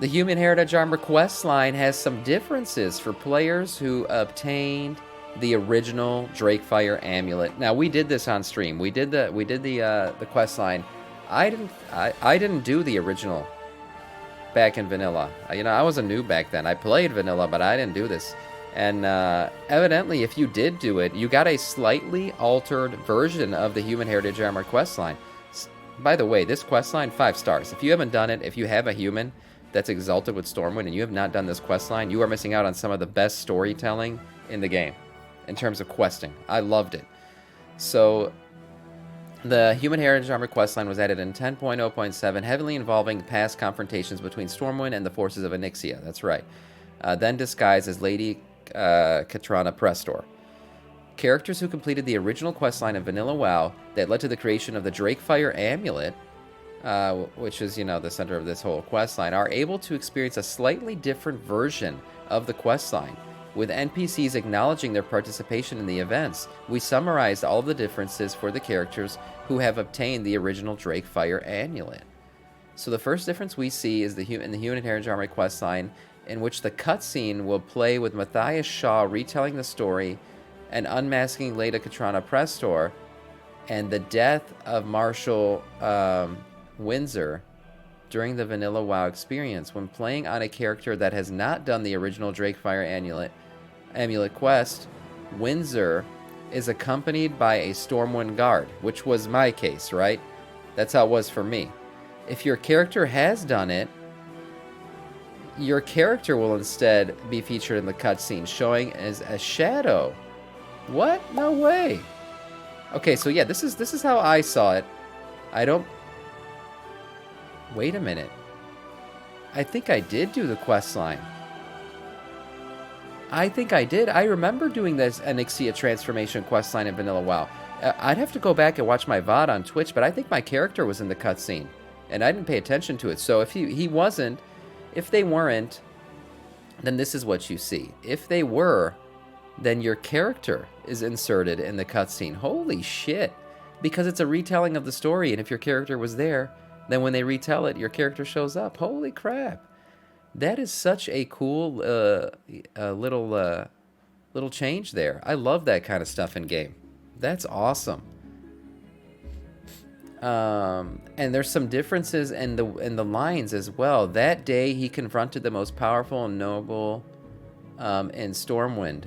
The Human Heritage Armor questline has some differences for players who obtained the original Drakefire Amulet. Now we did this on stream. We did the questline. I didn't do the original back in vanilla. I was a noob back then. I played vanilla, but I didn't do this. And evidently, if you did do it, you got a slightly altered version of the Human Heritage Armor questline. By the way, this questline, 5 stars. If you haven't done it, if you have a human that's exalted with Stormwind and you have not done this questline, you are missing out on some of the best storytelling in the game in terms of questing. I loved it. So the Human Heritage Armor questline was added in 10.0.7, heavily involving past confrontations between Stormwind and the forces of Onyxia. That's right. Then disguised as Lady Katrana Prestor. Characters who completed the original questline in Vanilla WoW that led to the creation of the Drakefire Amulet, which is, the center of this whole questline, are able to experience a slightly different version of the questline, with NPCs acknowledging their participation in the events. We summarized all the differences for the characters who have obtained the original Drakefire Amulet. So the first difference we see is in the Human Heritage Armor questline, in which the cutscene will play with Matthias Shaw retelling the story and unmasking Lady Katrana Prestor, and the death of Marshal Windsor during the Vanilla WoW experience. When playing on a character that has not done the original Drakefire Amulet quest, Windsor is accompanied by a Stormwind guard, which was my case, right? That's how it was for me. If your character has done it, your character will instead be featured in the cutscene, showing as a shadow. What? No way. Okay, so yeah, this is how I saw it. I don't... Wait a minute. I think I did do the quest line. I think I did. I remember doing this Onyxia transformation questline in Vanilla WoW. I'd have to go back and watch my VOD on Twitch, but I think my character was in the cutscene, and I didn't pay attention to it. So if he wasn't, if they weren't, then this is what you see. If they were, then your character is inserted in the cutscene. Holy shit. Because it's a retelling of the story, and if your character was there, then when they retell it, your character shows up. Holy crap. That is such a cool little change there. I love that kind of stuff in game. That's awesome. And there's some differences in the lines as well. That day he confronted the most powerful and noble in Stormwind.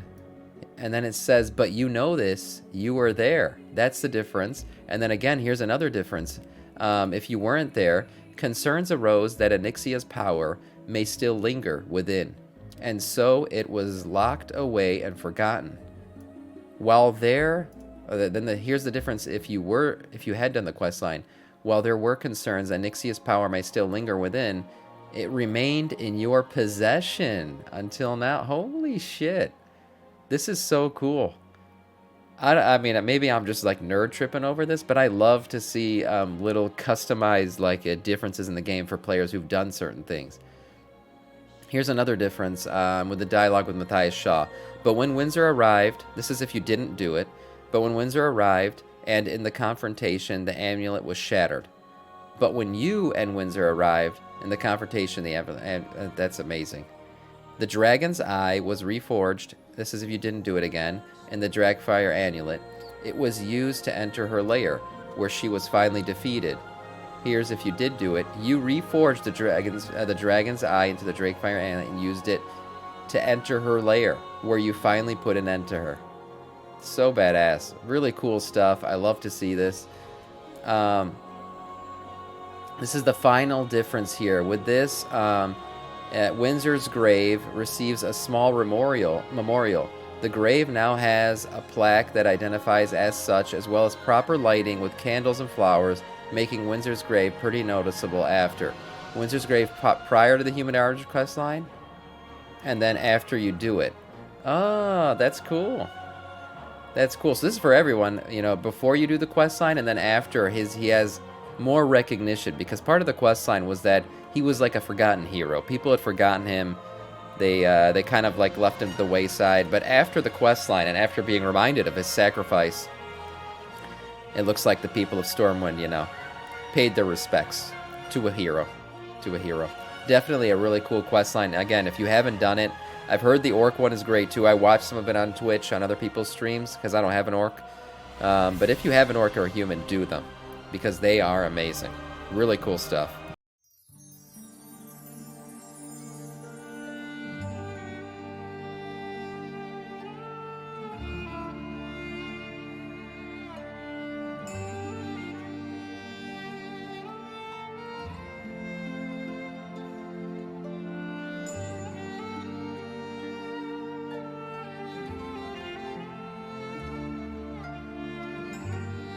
And then it says, but you know this, you were there. That's the difference. And then again, here's another difference. If you weren't there, concerns arose that Onyxia's power may still linger within, and so it was locked away and forgotten. While there, here's the difference. If you had done the questline, while there were concerns that Onyxia's power may still linger within, it remained in your possession until now. Holy shit. This is so cool. I mean, maybe I'm just like nerd tripping over this, but I love to see little customized differences in the game for players who've done certain things. Here's another difference with the dialogue with Matthias Shaw. But when Windsor arrived, this is if you didn't do it, but when Windsor arrived and in the confrontation, the amulet was shattered. But when you and Windsor arrived in the confrontation, that's amazing. The dragon's eye was reforged. This is if you didn't do it again. In the Drakefire Amulet, it was used to enter her lair, where she was finally defeated. Here's if you did do it. You reforged the dragon's eye into the Drakefire Amulet and used it to enter her lair, where you finally put an end to her. So badass. Really cool stuff. I love to see this. This is the final difference here. With this, Windsor's grave receives a small memorial. The grave now has a plaque that identifies as such, as well as proper lighting with candles and flowers, making Windsor's grave pretty noticeable after. Windsor's grave prior to the Human Heritage questline, and then after you do it. Oh, that's cool. That's cool. So this is for everyone, before you do the questline, and then after he has more recognition, because part of the questline was that he was like a forgotten hero. People had forgotten him. They kind of left him to the wayside, but after the questline and after being reminded of his sacrifice, it looks like the people of Stormwind, paid their respects to a hero, to a hero. Definitely a really cool quest line. Again, if you haven't done it, I've heard the orc one is great too. I watched some of it on Twitch on other people's streams because I don't have an orc. But if you have an orc or a human, do them because they are amazing. Really cool stuff.